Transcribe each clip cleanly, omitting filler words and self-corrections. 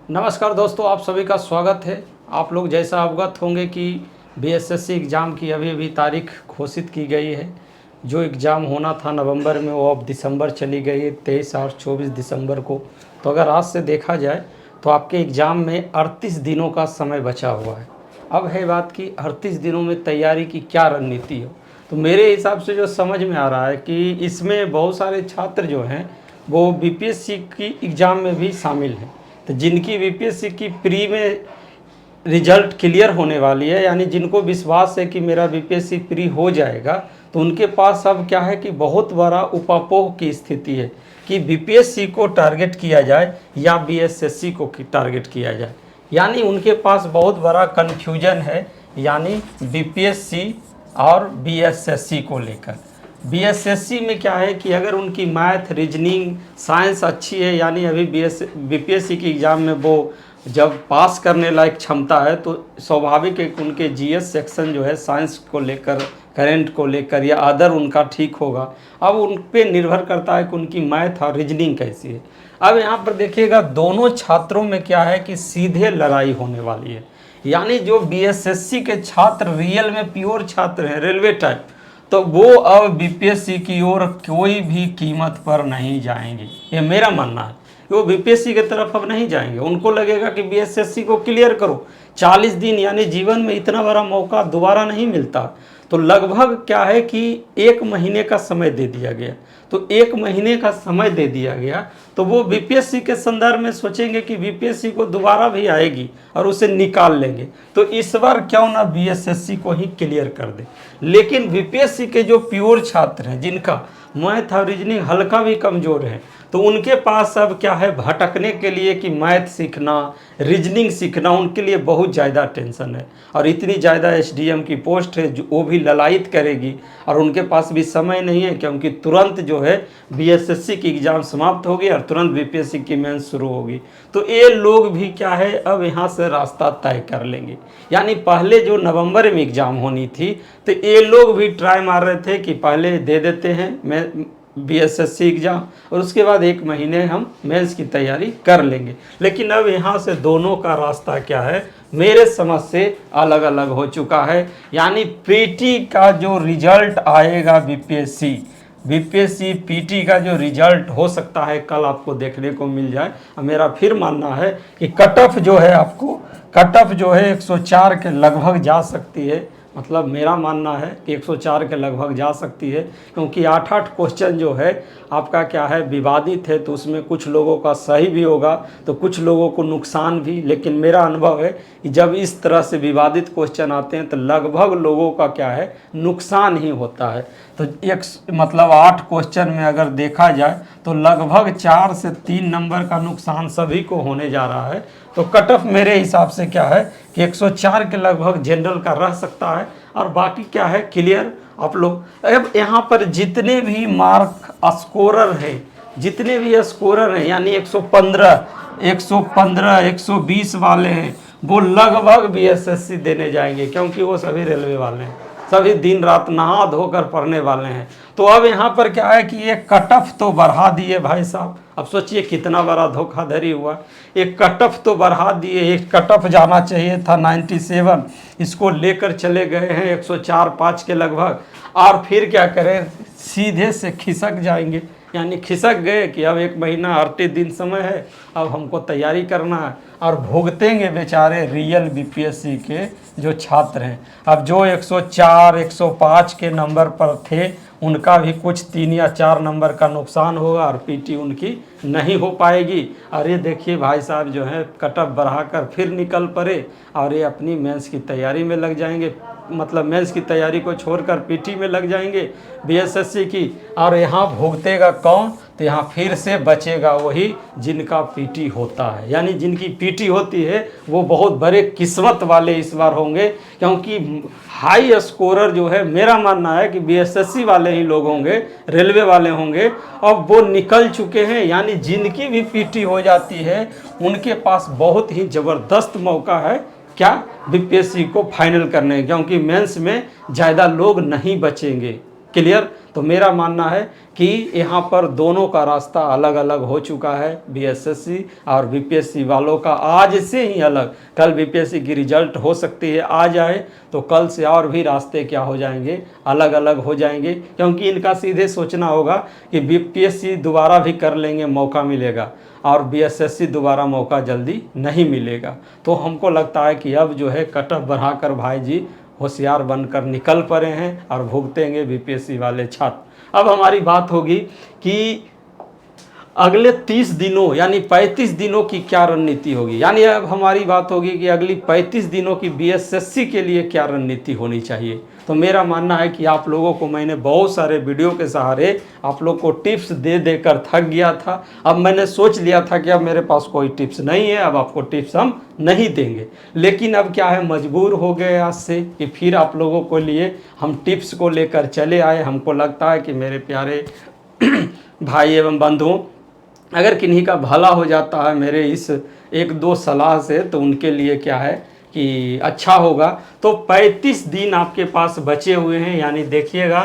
नमस्कार दोस्तों, आप सभी का स्वागत है। आप लोग जैसा अवगत होंगे कि बीएसएससी एग्ज़ाम की अभी अभी तारीख घोषित की गई है। जो एग्ज़ाम होना था नवंबर में वो अब दिसंबर चली गई है, 23 और 24 दिसंबर को। तो अगर आज से देखा जाए तो आपके एग्ज़ाम में 38 दिनों का समय बचा हुआ है। अब है बात कि 38 दिनों में तैयारी की क्या रणनीति हो। तो मेरे हिसाब से जो समझ में आ रहा है कि इसमें बहुत सारे छात्र जो हैं वो बीपीएससी की एग्ज़ाम में भी शामिल हैं। तो जिनकी बीपीएससी की प्री में रिजल्ट क्लियर होने वाली है, यानी जिनको विश्वास है कि मेरा बीपीएससी प्री हो जाएगा, तो उनके पास अब क्या है कि बहुत बड़ा उपापोह की स्थिति है कि बीपीएससी को टारगेट किया जाए या बीएसएससी को टारगेट किया जाए। यानी उनके पास बहुत बड़ा कन्फ्यूजन है, यानी बीपीएससी और बीएसएससी को लेकर। बीएसएससी में क्या है कि अगर उनकी मैथ, रीजनिंग, साइंस अच्छी है, यानी अभी बीपीएससी की एग्ज़ाम में वो जब पास करने लायक क्षमता है, तो स्वाभाविक है कि उनके जीएस सेक्शन जो है साइंस को लेकर, करेंट को लेकर या अदर उनका ठीक होगा। अब उन पे निर्भर करता है कि उनकी मैथ और रीजनिंग कैसी है। अब यहाँ पर देखिएगा दोनों छात्रों में क्या है कि सीधे लड़ाई होने वाली है। यानी जो बीएसएससी के छात्र रियल में प्योर छात्र हैं, रेलवे टाइप, तो वो अब बीपीएससी की ओर कोई भी कीमत पर नहीं जाएंगे। ये मेरा मानना है। वो बीपीएससी की तरफ अब नहीं जाएंगे। उनको लगेगा कि बीएसएससी को क्लियर करो। 40 दिन यानी जीवन में इतना बड़ा मौका दोबारा नहीं मिलता। तो लगभग क्या है कि 1 महीने का समय दे दिया गया। तो 1 महीने का समय दे दिया गया तो वो बीपीएससी के संदर्भ में सोचेंगे कि बीपीएससी को दोबारा भी आएगी और उसे निकाल लेंगे। तो इस बार क्यों ना बीएसएससी को ही क्लियर कर दे। लेकिन बीपीएससी के जो प्योर छात्र हैं, जिनका मैथ और रीजनिंग हल्का भी कमज़ोर है, तो उनके पास अब क्या है, भटकने के लिए कि मैथ सीखना, रीजनिंग सीखना, उनके लिए बहुत ज़्यादा टेंशन है। और इतनी ज़्यादा एसडीएम की पोस्ट है जो वो भी ललायत करेगी, और उनके पास भी समय नहीं है, क्योंकि तुरंत जो है बीएसएससी की एग्ज़ाम समाप्त होगी और तुरंत बीपीएससी की मेंस शुरू होगी। तो ये लोग भी क्या है, अब यहाँ से रास्ता तय कर लेंगे। यानी पहले जो नवंबर में एग्ज़ाम होनी थी, तो ये लोग भी ट्राई मार रहे थे कि पहले दे देते हैं मैं बीएसएससी एग्ज़ाम और उसके बाद 1 महीने हम मेंस की तैयारी कर लेंगे। लेकिन अब यहाँ से दोनों का रास्ता क्या है, मेरे समझ से अलग अलग हो चुका है। यानी पीटी का जो रिजल्ट आएगा, बीपीएससी पीटी का जो रिजल्ट हो सकता है कल आपको देखने को मिल जाए। मेरा फिर मानना है कि कट ऑफ जो है, आपको कट ऑफ जो है 104 के लगभग जा सकती है। मतलब मेरा मानना है कि 104 के लगभग जा सकती है, क्योंकि 8-8 क्वेश्चन जो है आपका क्या है, विवादित है। तो उसमें कुछ लोगों का सही भी होगा तो कुछ लोगों को नुकसान भी। लेकिन मेरा अनुभव है कि जब इस तरह से विवादित क्वेश्चन आते हैं तो लगभग लोगों का क्या है, नुकसान ही होता है। तो मतलब 8 क्वेश्चन में अगर देखा जाए तो लगभग 4 से 3 नंबर का नुकसान सभी को होने जा रहा है। तो कट ऑफ मेरे हिसाब से क्या है कि 104 के लगभग जनरल का रह सकता है, और बाकी क्या है क्लियर आप लोग। अब यहाँ पर जितने भी मार्क स्कोरर हैं, जितने भी स्कोरर हैं, यानी 115, 120 वाले हैं, वो लगभग बीएसएससी देने जाएंगे, क्योंकि वो सभी रेलवे वाले हैं, सभी दिन रात नहा धोकर पढ़ने वाले हैं। तो अब यहाँ पर क्या है कि ये कट ऑफ तो बढ़ा दिए भाई साहब। अब सोचिए कितना बड़ा धोखाधड़ी हुआ। एक कट ऑफ तो बढ़ा दिए, एक कट ऑफ जाना चाहिए था 97, इसको लेकर चले गए हैं 104-5 के लगभग। और फिर क्या करें, सीधे से खिसक जाएंगे। यानी खिसक गए कि अब 1 महीना 38 दिन समय है, अब हमको तैयारी करना है, और भुगतेंगे बेचारे रियल बीपीएससी के जो छात्र हैं। अब जो 104, 105 के नंबर पर थे, उनका भी कुछ 3 या 4 नंबर का नुकसान होगा और पीटी उनकी नहीं हो पाएगी। और ये देखिए भाई साहब जो है कट ऑफ बढ़ाकर फिर निकल पड़े और ये अपनी मेंस की तैयारी में लग जाएंगे। मतलब मेंस की तैयारी को छोड़कर पीटी में लग जाएंगे बीएसएससी की। और यहाँ भुगतेगा कौन, तो यहाँ फिर से बचेगा वही जिनका पीटी होता है। यानी जिनकी पीटी होती है वो बहुत बड़े किस्मत वाले इस बार होंगे, क्योंकि हाई स्कोरर जो है, मेरा मानना है कि बीएसएससी वाले ही लोग होंगे, रेलवे वाले होंगे। अब वो निकल चुके हैं, यानी जिनकी भी पीटी हो जाती है उनके पास बहुत ही ज़बरदस्त मौका है क्या, बीपीएससी को फाइनल करने, क्योंकि मेंस में ज़्यादा लोग नहीं बचेंगे। क्लियर। तो मेरा मानना है कि यहाँ पर दोनों का रास्ता अलग अलग हो चुका है, बीएसएससी और बीपीएससी वालों का आज से ही अलग। कल बीपीएससी की रिजल्ट हो सकती है आ जाए, तो कल से और भी रास्ते क्या हो जाएंगे, अलग अलग हो जाएंगे, क्योंकि इनका सीधे सोचना होगा कि बीपीएससी दोबारा भी कर लेंगे, मौका मिलेगा, और बीएसएससी दोबारा मौका जल्दी नहीं मिलेगा। तो हमको लगता है कि अब जो है कटअप बढ़ाकर भाई जी होशियार बनकर निकल पड़े हैं और भुगतेंगे बीपीएससी वाले छात्र। अब हमारी बात होगी कि अगले 30 दिनों यानी 35 दिनों की क्या रणनीति होगी, यानी अब हमारी बात होगी कि अगली 35 दिनों की बीएसएससी के लिए क्या रणनीति होनी चाहिए। तो मेरा मानना है कि आप लोगों को मैंने बहुत सारे वीडियो के सहारे आप लोग को टिप्स दे देकर थक गया था। अब मैंने सोच लिया था कि अब मेरे पास कोई टिप्स नहीं है, अब आपको टिप्स हम नहीं देंगे, लेकिन अब क्या है, मजबूर हो गए आज से कि फिर आप लोगों को लिए हम टिप्स को लेकर चले आए। हमको लगता है कि मेरे प्यारे भाई एवं बंधुओं, अगर किन्हीं का भला हो जाता है मेरे इस एक दो सलाह से, तो उनके लिए क्या है कि अच्छा होगा। तो 35 दिन आपके पास बचे हुए हैं, यानी देखिएगा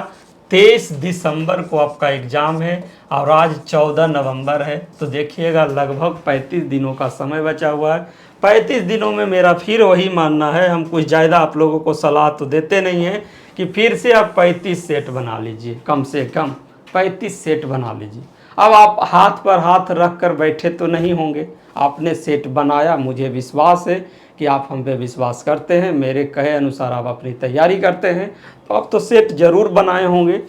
23 दिसंबर को आपका एग्ज़ाम है और आज 14 नवंबर है। तो देखिएगा लगभग 35 दिनों का समय बचा हुआ है। 35 दिनों में मेरा फिर वही मानना है, हम कुछ ज़्यादा आप लोगों को सलाह तो देते नहीं हैं, कि फिर से आप 35 सेट बना लीजिए, कम से कम 35 सेट बना लीजिए। अब आप हाथ पर हाथ रख कर बैठे तो नहीं होंगे, आपने सेट बनाया, मुझे विश्वास है कि आप हम पे विश्वास करते हैं, मेरे कहे अनुसार आप अपनी तैयारी करते हैं, तो आप तो सेट जरूर बनाए होंगे।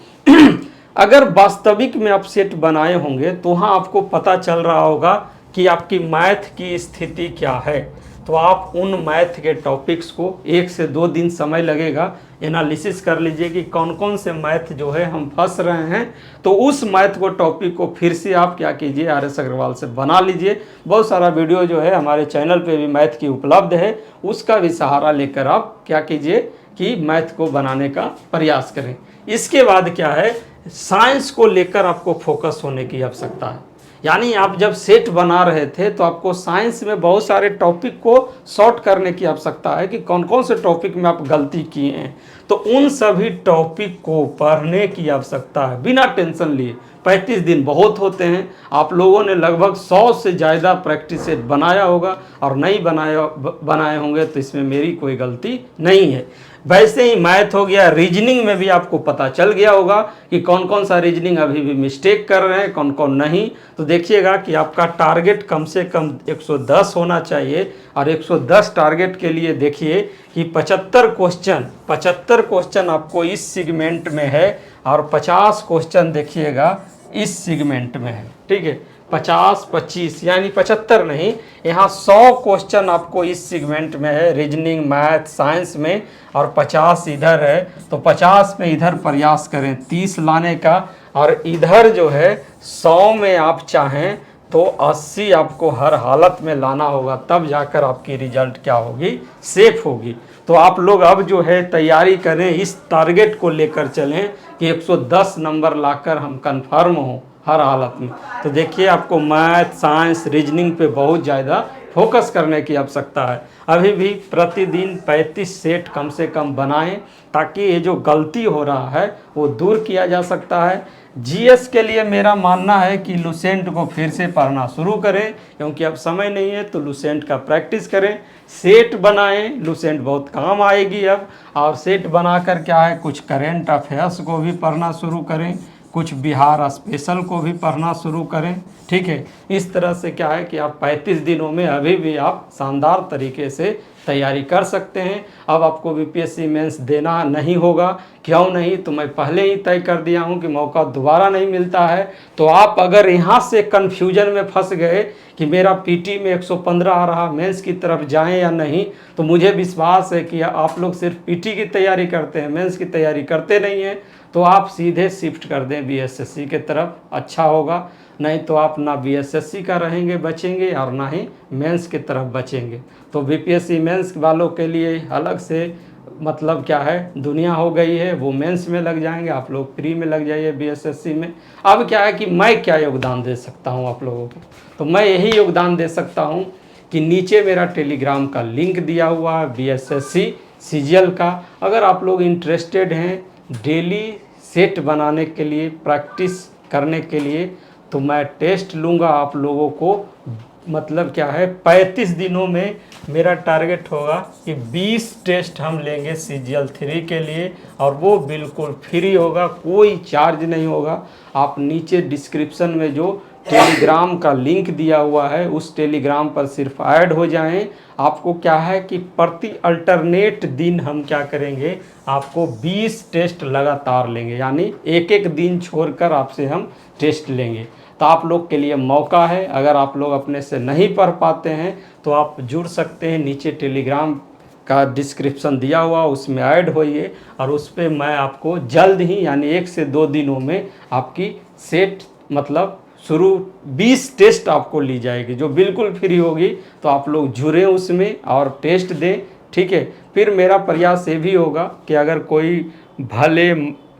अगर वास्तविक में आप सेट बनाए होंगे तो वहाँ आपको पता चल रहा होगा कि आपकी मैथ की स्थिति क्या है। तो आप उन मैथ के टॉपिक्स को 1 से 2 दिन समय लगेगा, एनालिसिस कर लीजिए कि कौन कौन से मैथ जो है हम फंस रहे हैं। तो उस मैथ को टॉपिक को फिर से आप क्या कीजिए, RS अग्रवाल से बना लीजिए। बहुत सारा वीडियो जो है हमारे चैनल पे भी मैथ की उपलब्ध है, उसका भी सहारा लेकर आप क्या कीजिए कि मैथ को बनाने का प्रयास करें। इसके बाद क्या है, साइंस को लेकर आपको फोकस होने की आवश्यकता है। यानी आप जब सेट बना रहे थे तो आपको साइंस में बहुत सारे टॉपिक को सॉर्ट करने की आवश्यकता है कि कौन कौन से टॉपिक में आप गलती किए हैं। तो उन सभी टॉपिक को पढ़ने की आवश्यकता है बिना टेंशन लिए। 35 दिन बहुत होते हैं, आप लोगों ने लगभग 100 से ज़्यादा प्रैक्टिस सेट बनाया होगा, और नहीं बनाए होंगे तो इसमें मेरी कोई गलती नहीं है। वैसे ही मैथ हो गया, रीजनिंग में भी आपको पता चल गया होगा कि कौन कौन सा रीजनिंग अभी भी मिस्टेक कर रहे हैं, कौन कौन नहीं। तो देखिएगा कि आपका टारगेट कम से कम 110 होना चाहिए, और 110 टारगेट के लिए देखिए कि 75 क्वेश्चन आपको इस सेगमेंट में है, और 50 क्वेश्चन देखिएगा इस सेगमेंट में है। ठीक है, 50, 25 यानी 75 नहीं, यहाँ 100 क्वेश्चन आपको इस सेगमेंट में है, रीजनिंग, मैथ, साइंस में, और 50 इधर है। तो 50 में इधर प्रयास करें 30 लाने का, और इधर जो है 100 में आप चाहें तो 80 आपको हर हालत में लाना होगा, तब जाकर आपकी रिजल्ट क्या होगी, सेफ होगी। तो आप लोग अब जो है तैयारी करें, इस टारगेट को लेकर चलें कि 110 नंबर लाकर हम कंफर्म हों हर हालत में। तो देखिए आपको मैथ, साइंस, रीजनिंग पे बहुत ज़्यादा फोकस करने की आवश्यकता है। अभी भी प्रतिदिन 35 सेट कम से कम बनाएं, ताकि ये जो गलती हो रहा है वो दूर किया जा सकता है। जीएस के लिए मेरा मानना है कि लुसेंट को फिर से पढ़ना शुरू करें, क्योंकि अब समय नहीं है, तो लुसेंट का प्रैक्टिस करें, सेट बनाएं, लुसेंट बहुत काम आएगी अब। और सेट बनाकर क्या है, कुछ करेंट अफेयर्स को भी पढ़ना शुरू करें, कुछ बिहार स्पेशल को भी पढ़ना शुरू करें। ठीक है, इस तरह से क्या है कि आप 35 दिनों में अभी भी आप शानदार तरीके से तैयारी कर सकते हैं। अब आपको बीपीएससी मेंस देना नहीं होगा, क्यों नहीं, तो मैं पहले ही तय कर दिया हूं कि मौका दोबारा नहीं मिलता है। तो आप अगर यहां से कन्फ्यूजन में फंस गए कि मेरा पीटी में 115 आ रहा, मेंस की तरफ जाएं या नहीं, तो मुझे विश्वास है कि आप लोग सिर्फ पीटी की तैयारी करते हैं, मेंस की तैयारी करते नहीं हैं। तो आप सीधे शिफ्ट कर दें बीएसएससी के तरफ, अच्छा होगा। नहीं तो आप ना बीएसएससी का रहेंगे बचेंगे, और ना ही मेंस की तरफ बचेंगे। तो बीपीएससी मेंस वालों के लिए अलग से मतलब क्या है, दुनिया हो गई है, वो मेंस में लग जाएंगे, आप लोग फ्री में लग जाइए बीएसएससी में। अब क्या है कि मैं क्या योगदान दे सकता हूँ आप लोगों को, तो मैं यही योगदान दे सकता हूँ कि नीचे मेरा टेलीग्राम का लिंक दिया हुआ है बीएसएससी सीजीएल का। अगर आप लोग इंटरेस्टेड हैं डेली सेट बनाने के लिए, प्रैक्टिस करने के लिए, तो मैं टेस्ट लूँगा आप लोगों को। मतलब क्या है, 35 दिनों में मेरा टारगेट होगा कि 20 टेस्ट हम लेंगे CGL 3 के लिए, और वो बिल्कुल फ्री होगा, कोई चार्ज नहीं होगा। आप नीचे डिस्क्रिप्शन में जो टेलीग्राम का लिंक दिया हुआ है उस टेलीग्राम पर सिर्फ ऐड हो जाएं। आपको क्या है कि प्रति अल्टरनेट दिन हम क्या करेंगे, आपको 20 टेस्ट लगातार लेंगे, यानी एक एक दिन छोड़कर आपसे हम टेस्ट लेंगे। तो आप लोग के लिए मौका है, अगर आप लोग अपने से नहीं पढ़ पाते हैं तो आप जुड़ सकते हैं। नीचे टेलीग्राम का डिस्क्रिप्शन दिया हुआ, उसमें ऐड होइए, और उस पर मैं आपको जल्द ही यानी 1 से 2 दिनों में आपकी सेट मतलब शुरू 20 टेस्ट आपको ली जाएगी, जो बिल्कुल फ्री होगी। तो आप लोग जुड़ें उसमें और टेस्ट दें, ठीक है। फिर मेरा प्रयास ये भी होगा कि अगर कोई भले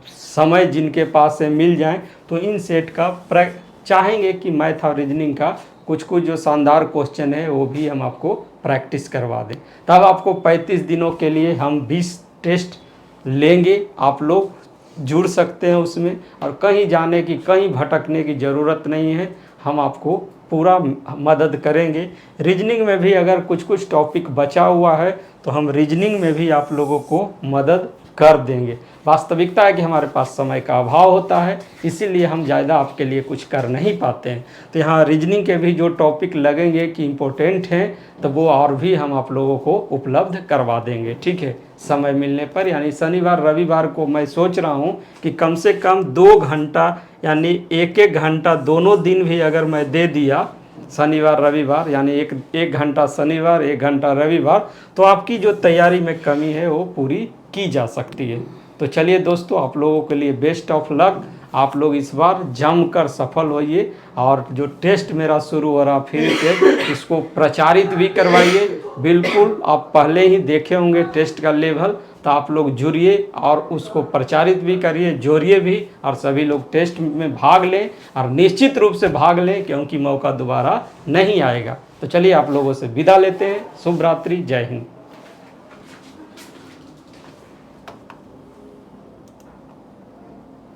समय जिनके पास से मिल जाए तो इन सेट का चाहेंगे कि मैथ और रीजनिंग का कुछ कुछ जो शानदार क्वेश्चन है वो भी हम आपको प्रैक्टिस करवा दें। तब आपको 35 दिनों के लिए हम 20 टेस्ट लेंगे, आप लोग जुड़ सकते हैं उसमें, और कहीं जाने की, कहीं भटकने की ज़रूरत नहीं है। हम आपको पूरा मदद करेंगे। रीजनिंग में भी अगर कुछ कुछ टॉपिक बचा हुआ है तो हम रीजनिंग में भी आप लोगों को मदद कर देंगे। वास्तविकता है कि हमारे पास समय का अभाव होता है, इसीलिए हम ज़्यादा आपके लिए कुछ कर नहीं पाते हैं। तो यहाँ रीजनिंग के भी जो टॉपिक लगेंगे कि इम्पोर्टेंट हैं, तो वो और भी हम आप लोगों को उपलब्ध करवा देंगे, ठीक है, समय मिलने पर। यानी शनिवार रविवार को मैं सोच रहा हूँ कि कम से कम 2 घंटा यानी 1-1 घंटा दोनों दिन भी अगर मैं दे दिया, शनिवार रविवार, यानी एक घंटा शनिवार 1 घंटा रविवार, तो आपकी जो तैयारी में कमी है वो पूरी की जा सकती है। तो चलिए दोस्तों, आप लोगों के लिए बेस्ट ऑफ लक। आप लोग इस बार जमकर सफल होइए, और जो टेस्ट मेरा शुरू हो रहा फ्री टेस्ट, इसको प्रचारित भी करवाइए। बिल्कुल आप पहले ही देखे होंगे टेस्ट का लेवल, तो आप लोग जुड़िए और उसको प्रचारित भी करिए, जोड़िए भी, और सभी लोग टेस्ट में भाग लें, और निश्चित रूप से भाग लें, क्योंकि मौका दोबारा नहीं आएगा। तो चलिए आप लोगों से विदा लेते हैं। शुभ रात्रि, जय हिंद।